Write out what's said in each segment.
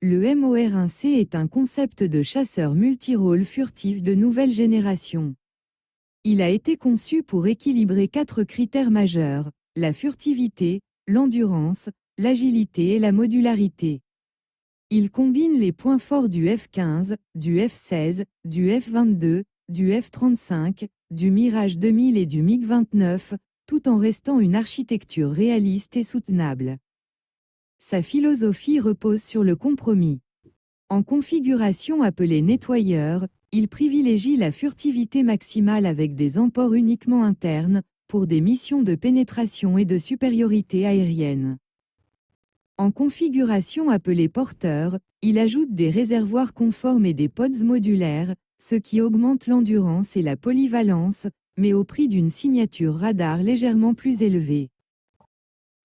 Le MOR1C est un concept de chasseur multirôle furtif de nouvelle génération. Il a été conçu pour équilibrer 4 critères majeurs, la furtivité, l'endurance, l'agilité et la modularité. Il combine les points forts du F-15, du F-16, du F-22, du F-35, du Mirage 2000 et du MiG-29, tout en restant une architecture réaliste et soutenable. Sa philosophie repose sur le compromis. En configuration appelée nettoyeur, il privilégie la furtivité maximale avec des emports uniquement internes, pour des missions de pénétration et de supériorité aérienne. En configuration appelée porteur, il ajoute des réservoirs conformes et des pods modulaires, ce qui augmente l'endurance et la polyvalence, mais au prix d'une signature radar légèrement plus élevée.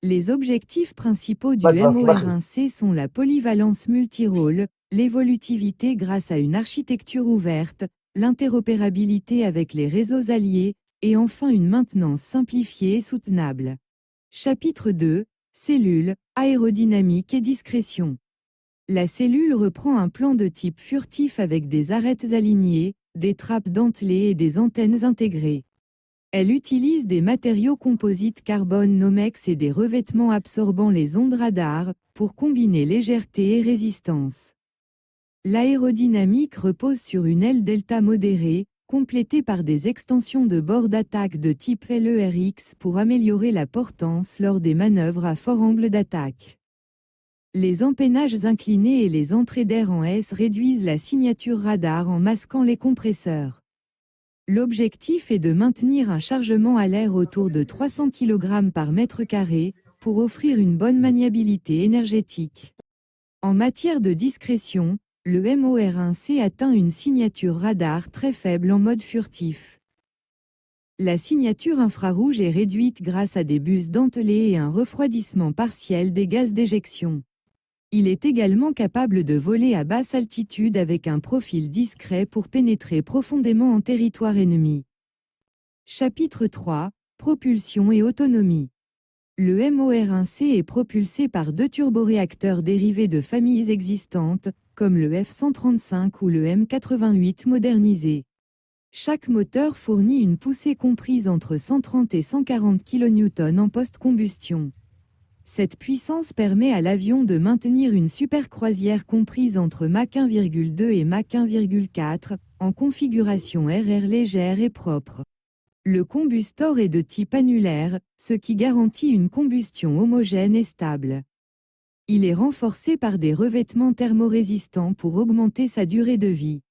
Les objectifs principaux du MOR1C sont la polyvalence multirôle, l'évolutivité grâce à une architecture ouverte, l'interopérabilité avec les réseaux alliés, et enfin une maintenance simplifiée et soutenable. Chapitre 2, Cellules, aérodynamique et discrétion. La cellule reprend un plan de type furtif avec des arêtes alignées, des trappes dentelées et des antennes intégrées. Elle utilise des matériaux composites carbone Nomex et des revêtements absorbant les ondes radar, pour combiner légèreté et résistance. L'aérodynamique repose sur une aile delta modérée, complétée par des extensions de bord d'attaque de type LERX pour améliorer la portance lors des manœuvres à fort angle d'attaque. Les empennages inclinés et les entrées d'air en S réduisent la signature radar en masquant les compresseurs. L'objectif est de maintenir un chargement à l'air autour de 300 kg par mètre carré, pour offrir une bonne maniabilité énergétique. En matière de discrétion, le MOR1C atteint une signature radar très faible en mode furtif. La signature infrarouge est réduite grâce à des buses dentelées et un refroidissement partiel des gaz d'éjection. Il est également capable de voler à basse altitude avec un profil discret pour pénétrer profondément en territoire ennemi. Chapitre 3, Propulsion et autonomie. Le MOR1C est propulsé par 2 turboréacteurs dérivés de familles existantes, comme le F-135 ou le M88 modernisé. Chaque moteur fournit une poussée comprise entre 130 et 140 kN en post-combustion. Cette puissance permet à l'avion de maintenir une supercroisière comprise entre Mach 1,2 et Mach 1,4, en configuration RR légère et propre. Le combustor est de type annulaire, ce qui garantit une combustion homogène et stable. Il est renforcé par des revêtements thermorésistants pour augmenter sa durée de vie.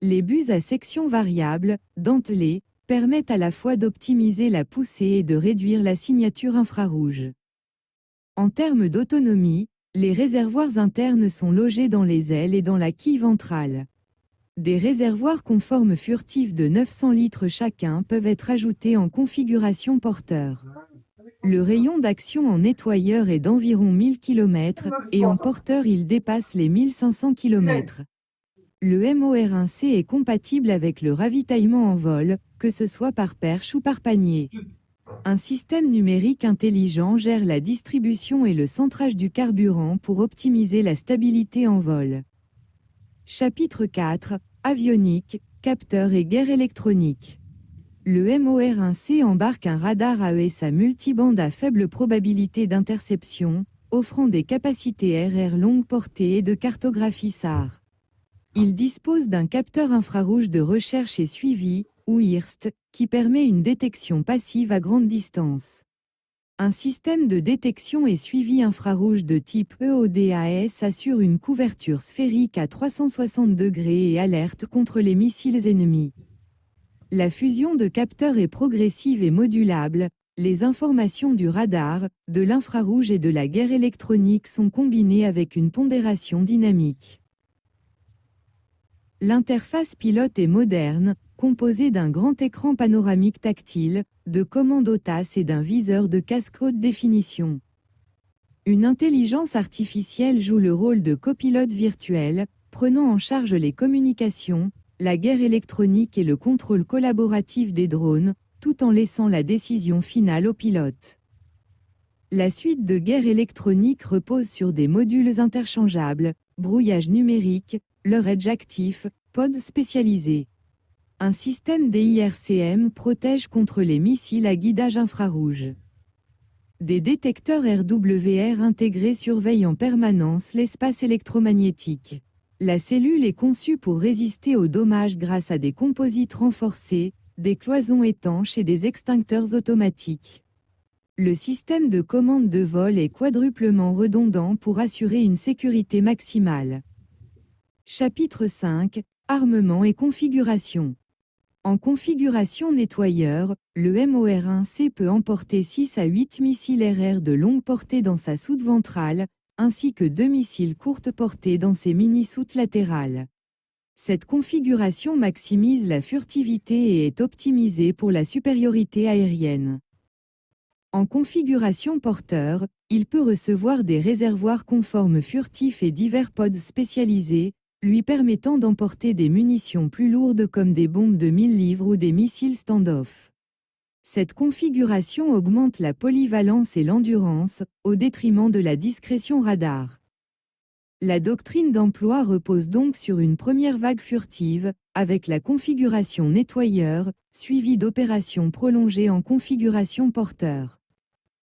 Les buses à section variable, dentelées, permettent à la fois d'optimiser la poussée et de réduire la signature infrarouge. En termes d'autonomie, les réservoirs internes sont logés dans les ailes et dans la quille ventrale. Des réservoirs conformes furtifs de 900 litres chacun peuvent être ajoutés en configuration porteur. Le rayon d'action en nettoyeur est d'environ 1000 km, et en porteur il dépasse les 1500 km. Le MOR1C est compatible avec le ravitaillement en vol, que ce soit par perche ou par panier. Un système numérique intelligent gère la distribution et le centrage du carburant pour optimiser la stabilité en vol. Chapitre 4, Avionique, capteurs et guerre électronique. Le MOR1C embarque un radar AESA multibande à faible probabilité d'interception, offrant des capacités RR longue portée et de cartographie SAR. Il dispose d'un capteur infrarouge de recherche et suivi, ou IRST, qui permet une détection passive à grande distance. Un système de détection et suivi infrarouge de type EODAS assure une couverture sphérique à 360 degrés et alerte contre les missiles ennemis. La fusion de capteurs est progressive et modulable, les informations du radar, de l'infrarouge et de la guerre électronique sont combinées avec une pondération dynamique. L'interface pilote est moderne, composée d'un grand écran panoramique tactile, de commandes OTAS et d'un viseur de casque haute définition. Une intelligence artificielle joue le rôle de copilote virtuel, prenant en charge les communications, la guerre électronique et le contrôle collaboratif des drones, tout en laissant la décision finale au pilote. La suite de guerre électronique repose sur des modules interchangeables, brouillage numérique, leur edge actif, pods spécialisés. Un système DIRCM protège contre les missiles à guidage infrarouge. Des détecteurs RWR intégrés surveillent en permanence l'espace électromagnétique. La cellule est conçue pour résister aux dommages grâce à des composites renforcés, des cloisons étanches et des extincteurs automatiques. Le système de commande de vol est quadruplement redondant pour assurer une sécurité maximale. Chapitre 5 – Armement et configuration. En configuration nettoyeur, le MOR-1C peut emporter 6 à 8 missiles RR de longue portée dans sa soute ventrale, ainsi que 2 missiles courte portée dans ses mini-soutes latérales. Cette configuration maximise la furtivité et est optimisée pour la supériorité aérienne. En configuration porteur, il peut recevoir des réservoirs conformes furtifs et divers pods spécialisés, lui permettant d'emporter des munitions plus lourdes comme des bombes de 1000 livres ou des missiles stand-off. Cette configuration augmente la polyvalence et l'endurance, au détriment de la discrétion radar. La doctrine d'emploi repose donc sur une première vague furtive, avec la configuration nettoyeur, suivie d'opérations prolongées en configuration porteur.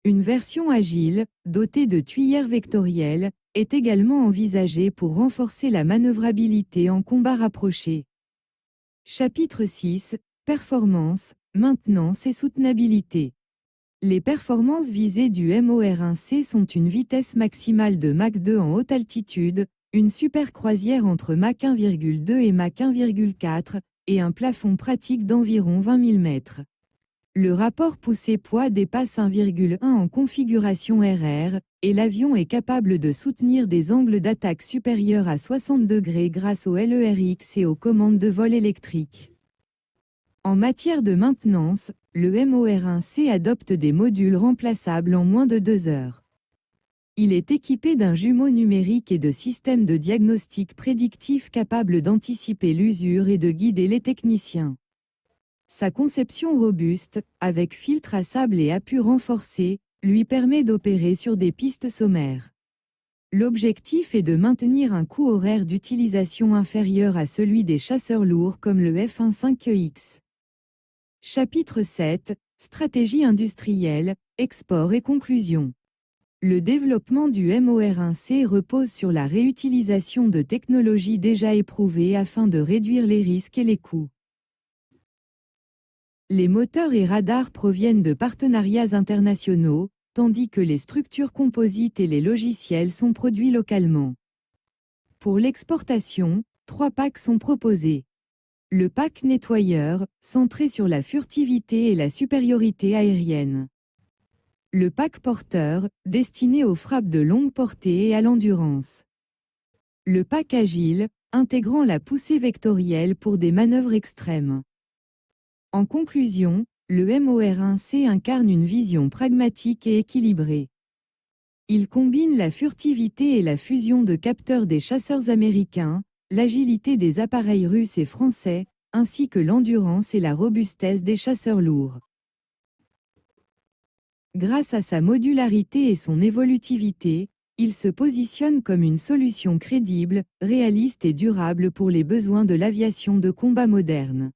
Une version agile, dotée de tuyères vectorielles, est également envisagée pour renforcer la manœuvrabilité en combat rapproché. Chapitre 6 – Performance, maintenance et soutenabilité. Les performances visées du MOR-1C sont une vitesse maximale de Mach 2 en haute altitude, une supercroisière entre Mach 1,2 et Mach 1,4, et un plafond pratique d'environ 20 000 mètres. Le rapport poussée-poids dépasse 1,1 en configuration RR, et l'avion est capable de soutenir des angles d'attaque supérieurs à 60 degrés grâce au LERX et aux commandes de vol électriques. En matière de maintenance, le MOR-1C adopte des modules remplaçables en moins de 2 heures. Il est équipé d'un jumeau numérique et de systèmes de diagnostic prédictif capables d'anticiper l'usure et de guider les techniciens. Sa conception robuste, avec filtre à sable et appui renforcé, lui permet d'opérer sur des pistes sommaires. L'objectif est de maintenir un coût horaire d'utilisation inférieur à celui des chasseurs lourds comme le F-15EX. Chapitre 7 – Stratégie industrielle, export et conclusion. Le développement du MOR-1C repose sur la réutilisation de technologies déjà éprouvées afin de réduire les risques et les coûts. Les moteurs et radars proviennent de partenariats internationaux, tandis que les structures composites et les logiciels sont produits localement. Pour l'exportation, 3 packs sont proposés. Le pack nettoyeur, centré sur la furtivité et la supériorité aérienne. Le pack porteur, destiné aux frappes de longue portée et à l'endurance. Le pack agile, intégrant la poussée vectorielle pour des manœuvres extrêmes. En conclusion, le MOR-1C incarne une vision pragmatique et équilibrée. Il combine la furtivité et la fusion de capteurs des chasseurs américains, l'agilité des appareils russes et français, ainsi que l'endurance et la robustesse des chasseurs lourds. Grâce à sa modularité et son évolutivité, il se positionne comme une solution crédible, réaliste et durable pour les besoins de l'aviation de combat moderne.